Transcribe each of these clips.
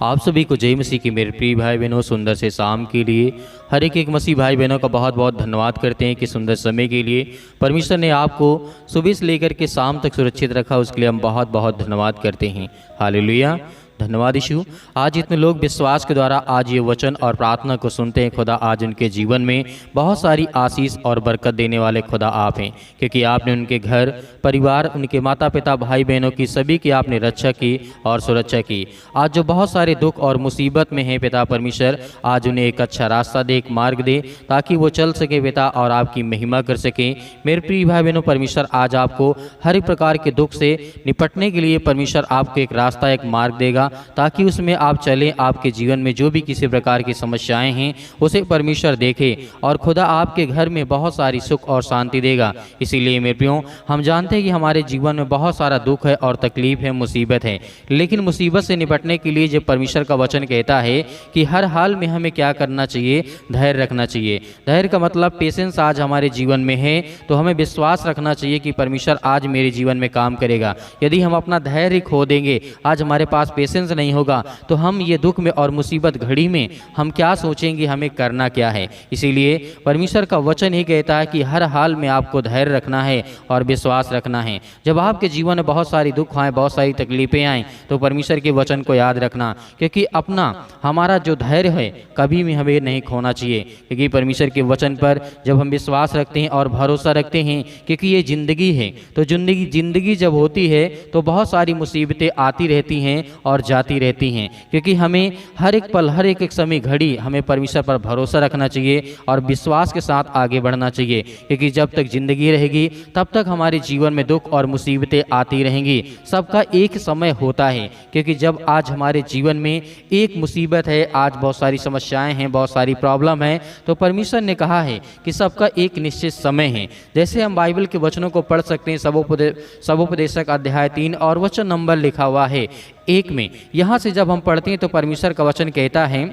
आप सभी को जय मसीह की मेरे प्रिय भाई बहनों, सुंदर से शाम के लिए हर एक मसीह भाई बहनों का बहुत बहुत धन्यवाद करते हैं कि सुंदर समय के लिए परमेश्वर ने आपको सुबह से लेकर के शाम तक सुरक्षित रखा, उसके लिए हम बहुत बहुत धन्यवाद करते हैं। हालेलुया, धन्यवाद यीशु। आज इतने लोग विश्वास के द्वारा आज ये वचन और प्रार्थना को सुनते हैं। खुदा आज उनके जीवन में बहुत सारी आशीष और बरकत देने वाले खुदा आप हैं, क्योंकि आपने उनके घर परिवार, उनके माता पिता भाई बहनों की सभी की आपने रक्षा की और सुरक्षा की। आज जो बहुत सारे दुख और मुसीबत में हैं पिता परमेश्वर, आज उन्हें एक अच्छा रास्ता दे, एक मार्ग दे, ताकि वो चल सके पिता और आपकी महिमा कर सके। मेरे प्रिय भाई बहनों, परमेश्वर आज आपको हर एक प्रकार के दुख से निपटने के लिए परमेश्वर आपको एक रास्ता, एक मार्ग देगा, ताकि उसमें आप चलें। आपके जीवन में जो भी किसी प्रकार की समस्याएं हैं उसे परमेश्वर देखे और खुदा आपके घर में बहुत सारी सुख और शांति देगा। इसीलिए मेरे प्रियो, हम जानते हैं कि हमारे जीवन में बहुत सारा दुख है और तकलीफ है, मुसीबत है, लेकिन मुसीबत से निपटने के लिए जब परमेश्वर का वचन कहता है कि हर हाल में हमें क्या करना चाहिए, धैर्य रखना चाहिए। धैर्य का मतलब पेशेंस आज हमारे जीवन में है, तो हमें विश्वास रखना चाहिए कि परमेश्वर आज मेरे जीवन में काम करेगा। यदि हम अपना धैर्य खो देंगे, आज हमारे पास पेशेंस नहीं होगा, तो हम ये दुख में और मुसीबत घड़ी में हम क्या सोचेंगे, हमें करना क्या है। इसीलिए परमेश्वर का वचन ही कहता है कि हर हाल में आपको धैर्य रखना है और विश्वास रखना है। जब आपके जीवन में बहुत सारी दुख आए, बहुत सारी तकलीफें आएँ, तो परमेश्वर के वचन को याद रखना, क्योंकि अपना हमारा जो धैर्य है कभी भी हमें नहीं खोना चाहिए। क्योंकि परमेश्वर के वचन पर जब हम विश्वास रखते हैं और भरोसा रखते हैं, क्योंकि ये ज़िंदगी है, तो जिंदगी जब होती है तो बहुत सारी मुसीबतें आती रहती हैं और जाती रहती हैं। क्योंकि हमें हर एक पल, हर एक समय घड़ी हमें परमेश्वर पर भरोसा रखना चाहिए और विश्वास के साथ आगे बढ़ना चाहिए। क्योंकि जब तक जिंदगी रहेगी तब तक हमारे जीवन में दुख और मुसीबतें आती रहेंगी। सबका एक समय होता है, क्योंकि जब आज हमारे जीवन में एक मुसीबत है, आज बहुत सारी समस्याएं हैं, बहुत सारी प्रॉब्लम है, तो परमेश्वर ने कहा है कि सबका एक निश्चित समय है। जैसे हम बाइबल के वचनों को पढ़ सकते हैं, सबोपदेशक अध्याय 3 और वचन नंबर लिखा हुआ है 1 में। यहाँ से जब हम पढ़ते हैं तो परमेश्वर का वचन कहता है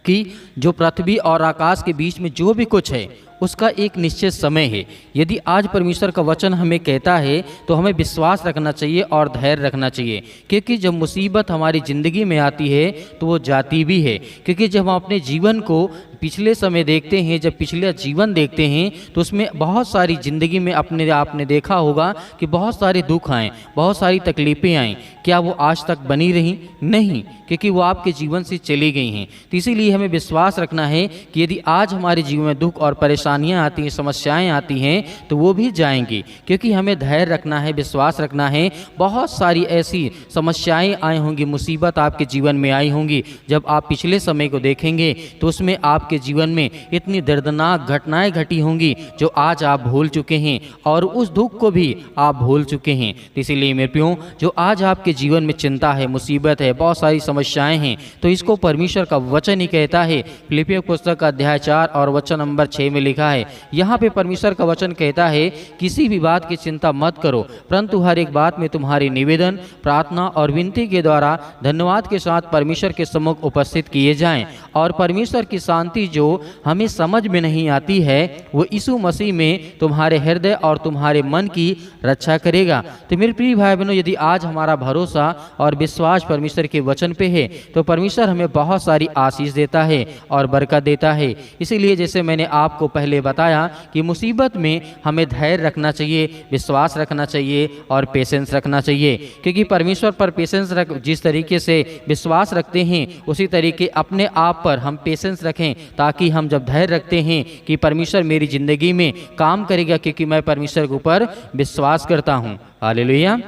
कि जो पृथ्वी और आकाश के बीच में जो भी कुछ है उसका एक निश्चित समय है। यदि आज परमेश्वर का वचन हमें कहता है तो हमें विश्वास रखना चाहिए और धैर्य रखना चाहिए, क्योंकि जब मुसीबत हमारी ज़िंदगी में आती है तो वो जाती भी है। क्योंकि जब हम अपने जीवन को पिछले समय देखते हैं, जब पिछले जीवन देखते हैं, तो उसमें बहुत सारी ज़िंदगी में आपने देखा होगा कि बहुत सारे दुख आए, बहुत सारी तकलीफ़ें आएँ। क्या वो आज तक बनी रहीं? नहीं, क्योंकि वो आपके जीवन से चली गई हैं। तो इसीलिए हमें विश्वास रखना है कि यदि आज हमारे जीवन में दुख और परेशानियां आती हैं, समस्याएं आती हैं, तो वो भी जाएंगी। क्योंकि हमें धैर्य रखना है, विश्वास रखना है। बहुत सारी ऐसी समस्याएं आई होंगी, मुसीबत आपके जीवन में आई होंगी। जब आप पिछले समय को देखेंगे तो उसमें आपके जीवन में इतनी दर्दनाक घटनाएं घटी होंगी जो आज आप भूल चुके हैं और उस दुख को भी आप भूल चुके हैं। तो इसीलिए मेरे प्रियो, जो आज आपके जीवन में चिंता है, मुसीबत है, बहुत सारी समस्याएं हैं, तो इसको परमेश्वर का वचन ही कहता है। फिलिपियों पुस्तक का अध्याय 4 और वचन नंबर 6 में लिखा है, यहाँ पे परमेश्वर का वचन कहता है, किसी भी बात की चिंता मत करो, परंतु हर एक बात में तुम्हारी निवेदन, प्रार्थना और विनती के द्वारा धन्यवाद के साथ परमेश्वर के सम्मुख उपस्थित किए जाएं, और परमेश्वर की शांति जो हमें समझ में नहीं आती है वो यीशु मसीह में तुम्हारे हृदय और तुम्हारे मन की रक्षा करेगा। तो मेरे प्रिय भाई बहनों, यदि आज हमारा भरोसा और विश्वास परमेश्वर के वचन पे है तो परमेश्वर हमें बहुत सारी आशीष देता है और बरकत देता है। इसीलिए जैसे मैंने आपको पहले बताया कि मुसीबत में हमें धैर्य रखना चाहिए, विश्वास रखना चाहिए और पेशेंस रखना चाहिए। क्योंकि परमेश्वर पर पेशेंस जिस तरीके से विश्वास रखते हैं, उसी तरीके अपने आप पर हम पेशेंस रखें, ताकि हम जब धैर्य रखते हैं कि परमेश्वर मेरी ज़िंदगी में काम करेगा, क्योंकि मैं परमेश्वर के ऊपर विश्वास करता हूँ। हालेलुया।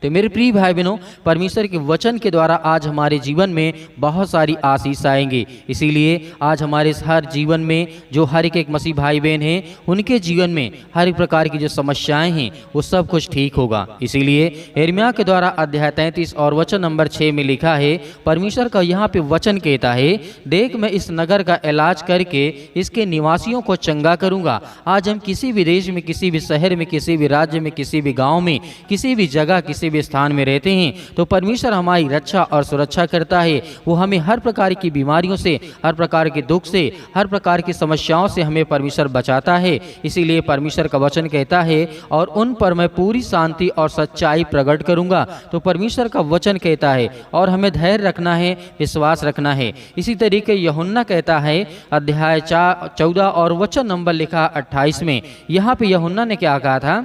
तो मेरे प्रिय भाई बहनों, परमेश्वर के वचन के द्वारा आज हमारे जीवन में बहुत सारी आशीष आएंगी। इसीलिए आज हमारे हर जीवन में जो हर एक मसीह भाई बहन हैं, उनके जीवन में हर एक प्रकार की जो समस्याएं हैं वो सब कुछ ठीक होगा। इसीलिए यिर्मयाह के द्वारा अध्याय 33 और वचन नंबर 6 में लिखा है, परमेश्वर का यहाँ पे वचन कहता है, देख मैं इस नगर का इलाज करके इसके निवासियों को चंगा करूँगा। आज हम किसी भी देश में, किसी भी शहर में, किसी भी राज्य में, किसी भी गाँव में, किसी भी जगह, किसी किसी भी स्थान में रहते हैं तो परमेश्वर हमारी रक्षा और सुरक्षा करता है। वो हमें हर प्रकार की बीमारियों से, हर प्रकार के दुख से, हर प्रकार की समस्याओं से हमें परमेश्वर बचाता है। इसीलिए परमेश्वर का वचन कहता है और उन पर मैं पूरी शांति और सच्चाई प्रकट करूंगा। तो परमेश्वर का वचन कहता है और हमें धैर्य रखना है, विश्वास रखना है। इसी तरीके यूहन्ना कहता है अध्याय 14 और वचन नंबर लिखा 28 में, यहाँ पे यूहन्ना ने क्या कहा था,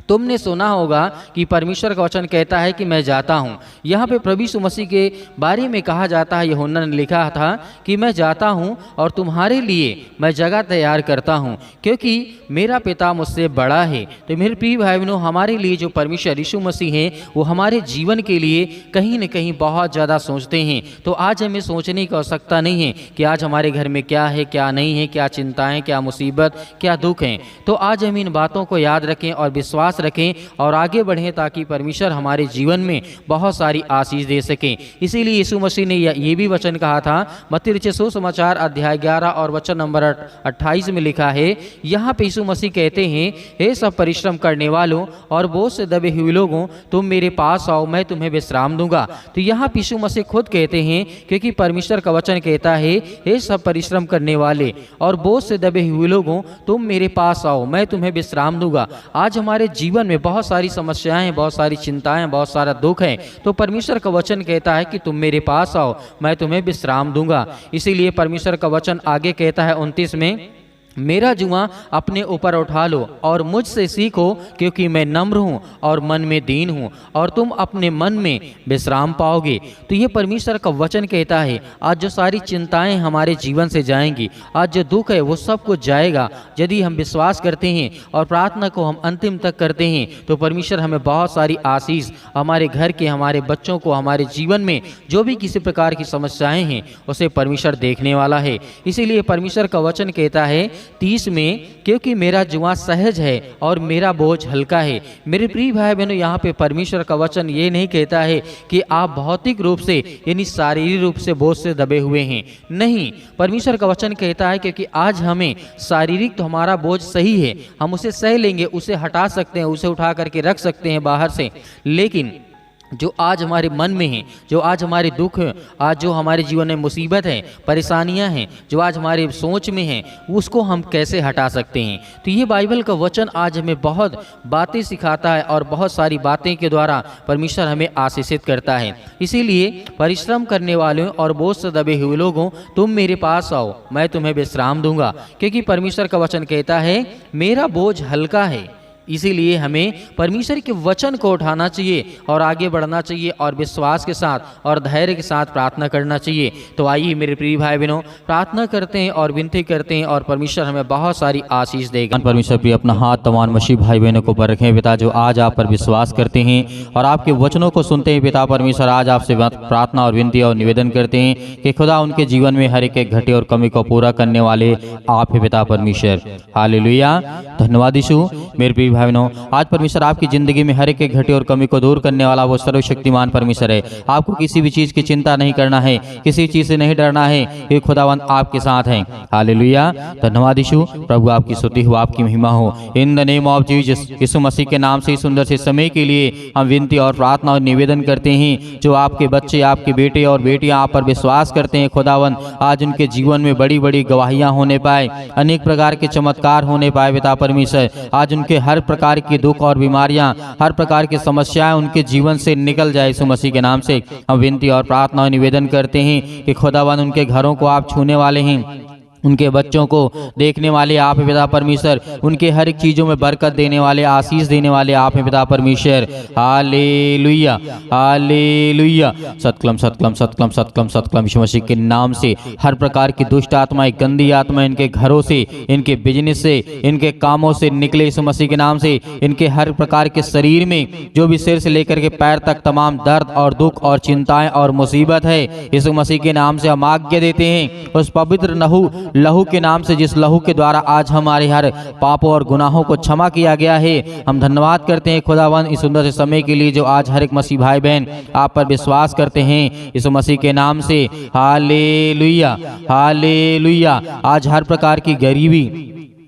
तुमने सुना होगा कि परमेश्वर का वचन कहता है कि मैं जाता हूँ। यहाँ पे प्रभु यीशु मसीह के बारे में कहा जाता है, यूहन्ना ने लिखा था कि मैं जाता हूँ और तुम्हारे लिए मैं जगह तैयार करता हूँ, क्योंकि मेरा पिता मुझसे बड़ा है। तो मेरे प्रिय भाई बहनों, हमारे लिए जो परमेश्वर यीशु मसीह है वो हमारे जीवन के लिए कहीं न कहीं बहुत ज़्यादा सोचते हैं। तो आज हमें सोचने की आवश्यकता नहीं है कि आज हमारे घर में क्या है, क्या नहीं है, क्या चिंताएँ, क्या मुसीबत, क्या दुख हैं। तो आज हम इन बातों को याद रखें और विश्वास रखें और आगे बढ़ें ताकि परमेश्वर हमारे जीवन में बहुत सारी आशीष दे सकें। इसीलिए यीशु मसीह ने ये भी वचन कहा था, मत्ती रचित सुसमाचार अध्याय 11 और वचन नंबर 28 में लिखा है, यहाँ पे यीशु मसीह कहते हैं, हे सब परिश्रम करने वालों और बोझ से दबे हुए लोगों, तुम मेरे पास आओ, मैं तुम्हें विश्राम दूंगा। तो यहाँ पे यीशु मसीह खुद कहते हैं, क्योंकि परमेश्वर का वचन कहता है, हे सब परिश्रम करने वाले और बोझ से दबे हुए लोगों, तुम मेरे पास आओ, मैं तुम्हें विश्राम दूंगा। आज हमारे जीवन में बहुत सारी समस्याएं हैं, बहुत सारी चिंताएं, बहुत सारा दुख है, तो परमेश्वर का वचन कहता है कि तुम मेरे पास आओ, मैं तुम्हें विश्राम दूंगा। इसीलिए परमेश्वर का वचन आगे कहता है 29 में, मेरा जुआ अपने ऊपर उठा लो और मुझसे सीखो, क्योंकि मैं नम्र हूँ और मन में दीन हूँ, और तुम अपने मन में विश्राम पाओगे। तो ये परमेश्वर का वचन कहता है, आज जो सारी चिंताएं हमारे जीवन से जाएंगी, आज जो दुख है वो सब कुछ जाएगा, यदि हम विश्वास करते हैं और प्रार्थना को हम अंतिम तक करते हैं तो परमेश्वर हमें बहुत सारी आशीष, हमारे घर के, हमारे बच्चों को, हमारे जीवन में जो भी किसी प्रकार की समस्याएँ हैं उसे परमेश्वर देखने वाला है। इसीलिए परमेश्वर का वचन कहता है 30 में, क्योंकि मेरा जुआ सहज है और मेरा बोझ हल्का है। मेरे प्रिय भाई बहनों, यहाँ पे परमेश्वर का वचन ये नहीं कहता है कि आप भौतिक रूप से यानी शारीरिक रूप से बोझ से दबे हुए हैं, नहीं। परमेश्वर का वचन कहता है क्योंकि आज हमें शारीरिक तो हमारा बोझ सही है, हम उसे सह लेंगे, उसे हटा सकते हैं, उसे उठा करके रख सकते हैं बाहर से, लेकिन जो आज हमारे मन में है, जो आज हमारे दुख, आज जो हमारे जीवन में मुसीबत है, परेशानियां हैं, जो आज हमारे सोच में हैं, उसको हम कैसे हटा सकते हैं। तो ये बाइबल का वचन आज हमें बहुत बातें सिखाता है और बहुत सारी बातें के द्वारा परमेश्वर हमें आशीषित करता है। इसीलिए परिश्रम करने वालों और बोझ से दबे हुए लोगों, तुम मेरे पास आओ, मैं तुम्हें विश्राम दूंगा, क्योंकि परमेश्वर का वचन कहता है मेरा बोझ हल्का है। इसीलिए हमें परमेश्वर के वचन को उठाना चाहिए और आगे बढ़ना चाहिए और विश्वास के साथ और धैर्य के साथ प्रार्थना करना चाहिए। तो आइए मेरे प्रिय भाई बहनों, प्रार्थना करते हैं और विनती करते हैं और परमेश्वर हमें बहुत सारी आशीष देगा। परमेश्वर भी अपना हाथ तमाम मसीह भाई बहनों को पर रखें पिता, जो आज आप पर विश्वास करते हैं और आपके वचनों को सुनते हैं पिता परमेश्वर। आज आपसे प्रार्थना और विनती और निवेदन करते हैं कि खुदा उनके जीवन में हर एक घटे और कमी को पूरा करने वाले आप है पिता परमेश्वर। हालेलुया, धन्यवाद यीशु। मेरे प्रिय भाई बहनों, आज परमेश्वर आपकी जिंदगी में हर एक घटे और कमी को दूर करने वाला वो सर्वशक्तिमान परमेश्वर है। आपको किसी भी चीज की चिंता नहीं करना है, किसी चीज से नहीं डरना है, ये खुदावंद आपके साथ हैं। हालेलुया, धन्यवाद यीशु। प्रभु आपकी स्तुति हो, आपकी महिमा हो। In the name of Jesus, Yeshu Masih के नाम से सुंदर से समय के लिए हम विनती और प्रार्थना और निवेदन करते हैं। जो आपके बच्चे, आपके बेटे और बेटियां आप पर विश्वास करते हैं खुदावंद, आज उनके जीवन में बड़ी बड़ी गवाहियां होने पाए, अनेक प्रकार के चमत्कार होने पाए पिता परमेश्वर। आज उनके हर प्रकार की दुख और बीमारियां, हर प्रकार की समस्याएं उनके जीवन से निकल जाए। यीशु मसीह के नाम से हम विनती और प्रार्थना और निवेदन करते हैं कि खुदावंद उनके घरों को आप छूने वाले हैं, उनके बच्चों को देखने वाले आप हैं पिता परमेश्वर, उनके हर एक चीज़ों में बरकत देने वाले, आशीष देने वाले आप हैं पिता परमेश्वर। Hallelujah, hallelujah. सतकलम सतकलम सतकलम सतकलम सतकलम। यीशु मसीह के नाम से हर प्रकार की दुष्ट आत्माएं, गंदी आत्माएं इनके घरों से, इनके बिजनेस से, इनके कामों से निकले यीशु मसीह के नाम से। इनके हर प्रकार के शरीर में जो भी सिर से लेकर के पैर तक तमाम दर्द और दुख और चिंताएं और मुसीबत है, यीशु मसीह के नाम से हम आज्ञा देते हैं उस पवित्र लहू के नाम से, जिस लहू के द्वारा आज हमारे हर पापों और गुनाहों को क्षमा किया गया है। हम धन्यवाद करते हैं खुदावन इस सुंदर से समय के लिए जो आज हर एक मसीह भाई बहन आप पर विश्वास करते हैं यीशु मसीह के नाम से। Hallelujah, hallelujah. आज हर प्रकार की गरीबी,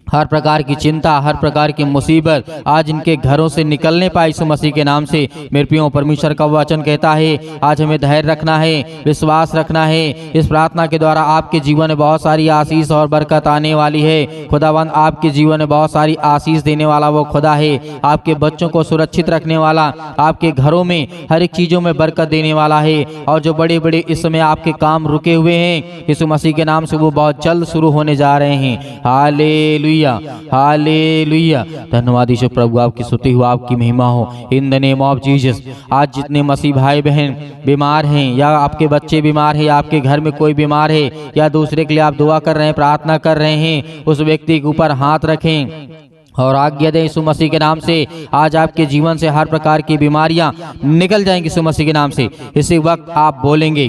हर प्रकार की चिंता, हर प्रकार की मुसीबत आज इनके घरों से निकलने पाए यीशु मसीह के नाम से। मेरे प्रियो, परमेश्वर का वचन कहता है आज हमें धैर्य रखना है, विश्वास रखना है। इस प्रार्थना के द्वारा आपके जीवन में बहुत सारी आशीष और बरकत आने वाली है। खुदावंद आपके जीवन में बहुत सारी आशीष देने वाला वो खुदा है। आपके बच्चों को सुरक्षित रखने वाला, आपके घरों में हर एक चीज़ों में बरकत देने वाला है। और जो बड़े बड़े इस समय आपके काम रुके हुए हैं यीशु मसीह के नाम से वो बहुत जल्द शुरू होने जा रहे हैं। Hallelujah, hallelujah. धन्यवाद यीशु प्रभु, आपकी स्तुति हो, आपकी महिमा हो। In the name of Jesus. आज जितने मसीह भाई बहन बीमार हैं, या आपके बच्चे बीमार हैं, या आपके घर में कोई बीमार है, या दूसरे के लिए आप दुआ कर रहे हैं, प्रार्थना कर रहे हैं, उस व्यक्ति के ऊपर हाथ रखें और आज्ञा दें यीशु मसीह के नाम से। आज आपके जीवन से हर प्रकार की बीमारियां निकल जाएंगी यीशु मसीह के नाम से। इसी वक्त आप बोलेंगे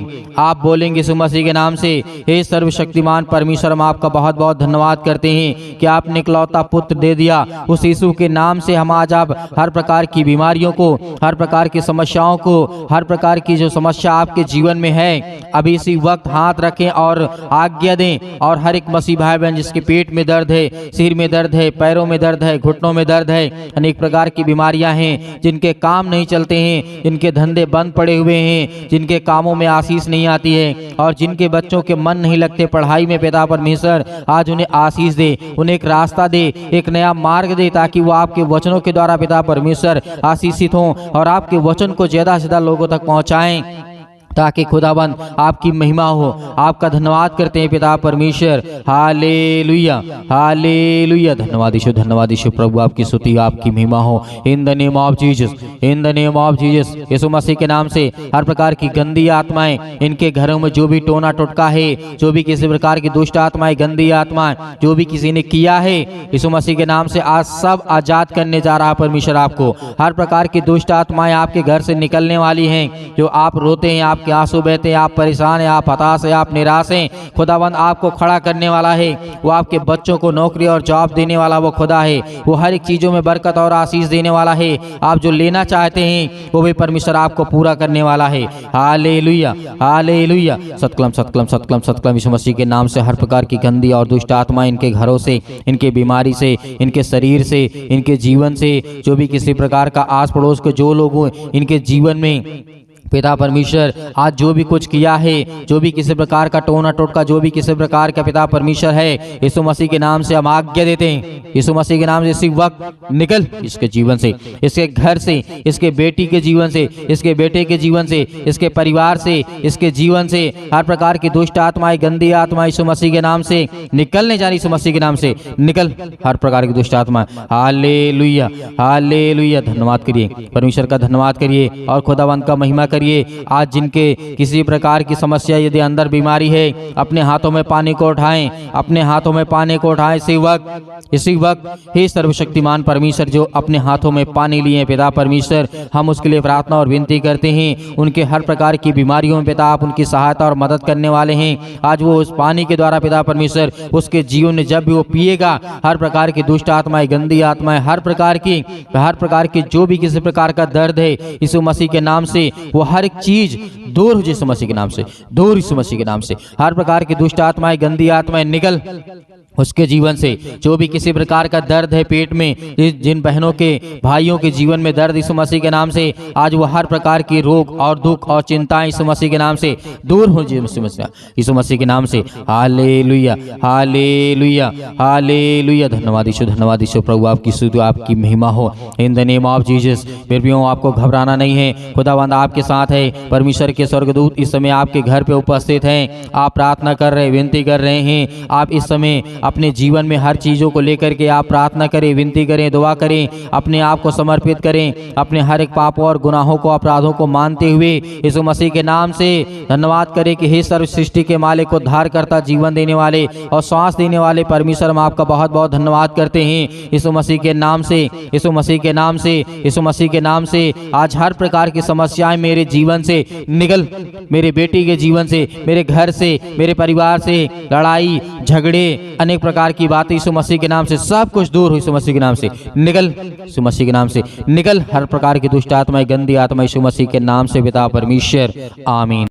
यीशु मसीह के नाम से, हे सर्वशक्तिमान परमेश्वर, हम आपका बहुत बहुत धन्यवाद करते हैं कि आपने इकलौता पुत्र दे दिया। उस यीशु के नाम से हम आज आप हर प्रकार की बीमारियों को, हर प्रकार की समस्याओं को, हर प्रकार की जो समस्या आपके जीवन में है, अभी इसी वक्त हाथ रखें और आज्ञा दें। और हर एक मसीह भाई बहन जिसके पेट में दर्द है, सिर में दर्द है, पैरों में दर्द है, घुटनों में दर्द है, अनेक प्रकार की बीमारियां हैं, जिनके काम नहीं चलते हैं, जिनके धंधे बंद पड़े हुए हैं, जिनके कामों में आशीष नहीं आती है, और जिनके बच्चों के मन नहीं लगते पढ़ाई में, पिता परमेश्वर आज उन्हें आशीष दे, उन्हें एक रास्ता दे, एक नया मार्ग दे, ताकि वो आपके वचनों के द्वारा पिता परमेश्वर आशीषित हों और आपके वचन को ज्यादा से ज्यादा लोगों तक पहुंचाएं, ताकि खुदाबंद आपकी महिमा हो। आपका धन्यवाद करते हैं पिता परमेश्वर। Hallelujah, hallelujah. धन्यवाद यीशु प्रभु, आपकी स्तुति, आपकी महिमा हो। In the name of Jesus, in the name of Jesus. Yeshu Masih के नाम से हर प्रकार की गंदी आत्माएं, इनके घरों में जो भी टोना टोटका है, जो भी किसी प्रकार की दुष्ट आत्माएं, गंदी आत्माएं, जो भी किसी ने किया है, यीशु मसीह के नाम से आज सब आजाद करने जा रहा है परमेश्वर आपको। हर प्रकार की दुष्ट आत्माएं आपके घर से निकलने वाली हैं। जो आप रोते हैं, आप आंसू बहते हैं, आप परेशान हैं, आप हताश हैं, आप निराश हैं, खुदावंद आपको खड़ा करने वाला है। वो आपके बच्चों को नौकरी और जॉब देने वाला वो खुदा है। वो हर एक चीजों में बरकत और आशीष देने वाला है। आप जो लेना चाहते हैं वो भी परमेश्वर आपको पूरा करने वाला है। Hallelujah, hallelujah. सतकलम, सतकलम, सतकलम, सतकलम। यीशु मसीह के नाम से हर प्रकार की गंदी और दुष्ट आत्मा इनके घरों से, इनके बीमारी से, इनके शरीर से, इनके जीवन से, जो भी किसी प्रकार का आस पड़ोस के जो लोग इनके जीवन में पिता परमेश्वर आज जो भी कुछ किया है, जो भी किसी प्रकार का टोना टोटका, जो भी किसी प्रकार का पिता परमेश्वर है, यीशु मसीह के नाम से हम आज्ञा देते हैं। यीशु मसीह के नाम से इसी वक्त निकल इसके जीवन से, इसके घर से, इसके बेटी के जीवन से, इसके बेटे के जीवन से, इसके परिवार से, इसके जीवन से हर प्रकार की दुष्ट आत्माएं, गंदी आत्माएं यीशु मसीह के नाम से निकलने जा रही। यीशु मसीह के नाम से निकल हर प्रकार की दुष्ट आत्मा। Hallelujah, hallelujah. धन्यवाद करिए परमेश्वर का, धन्यवाद करिए और खुदावंत का महिमा करिए। आज जिनके किसी प्रकार की समस्या, यदि अंदर बीमारी है, अपने हाथों में पानी को उठाएं, अपने हाथों में पानी को उठाएं इसी वक्त हे सर्वशक्तिमान परमेश्वर, जो अपने हाथों में पानी लिए पिता परमेश्वर, हम उसके लिए प्रार्थना और विनती करते हैं। उनके हर प्रकार की बीमारियों में पिता आप उनकी सहायता और मदद करने वाले हैं। आज वो उस पानी के द्वारा पिता परमेश्वर उसके जीवन में जब भी वो पिएगा, हर प्रकार की दुष्ट आत्माएं, गंदी आत्माएं, हर प्रकार की जो भी किसी प्रकार का दर्द है, यीशु मसीह के नाम से वो हर एक चीज दूर हो। यीशु मसीह के नाम से दूर, यीशु मसीह के नाम से हर प्रकार की दुष्ट आत्माएं, गंदी आत्माएं निकल उसके जीवन से। जो भी किसी प्रकार का दर्द है पेट में, जिन बहनों के, भाइयों के जीवन में दर्द, यीशु मसीह के नाम से आज वो हर प्रकार की रोग और दुख और चिंताएं यीशु मसीह के नाम से दूर हो। यीशु मसीह के नाम से हालेलुया, हालेलुया, हालेलुया। धन्यवाद यीशु प्रभु, आपकी स्तुति, आपकी महिमा हो। In the name of Jesus. मेरे प्रियो, आपको घबराना नहीं है, खुदावंद आपके साथ है। परमेश्वर के स्वर्गदूत इस समय आपके घर पे उपस्थित हैं। आप प्रार्थना कर रहे, विनती कर रहे हैं। आप इस समय अपने जीवन में हर चीज़ों को लेकर के आप प्रार्थना करें, विनती करें, दुआ करें, अपने आप को समर्पित करें, अपने हर एक पापों और गुनाहों को, अपराधों को मानते हुए यीशु मसीह के नाम से धन्यवाद करें कि हे सर्व सृष्टि के मालिक, उद्धार करता, जीवन देने वाले और श्वास देने वाले परमेश्वर, हम आपका बहुत बहुत धन्यवाद करते हैं। यीशु मसीह के नाम से, यीशु मसीह के नाम से, यीशु मसीह के नाम से आज हर प्रकार की समस्याएं मेरे जीवन से निकल, मेरे बेटी के जीवन से, मेरे घर से, मेरे परिवार से, लड़ाई झगड़े, अनेक प्रकार की बातें यीशु मसीह के नाम से सब कुछ दूर हो। यीशु मसीह के नाम से निकल, यीशु मसीह के नाम से निकल हर प्रकार की दुष्ट आत्माएं, गंदी आत्मा यीशु मसीह के नाम से पिता परमेश्वर, आमीन।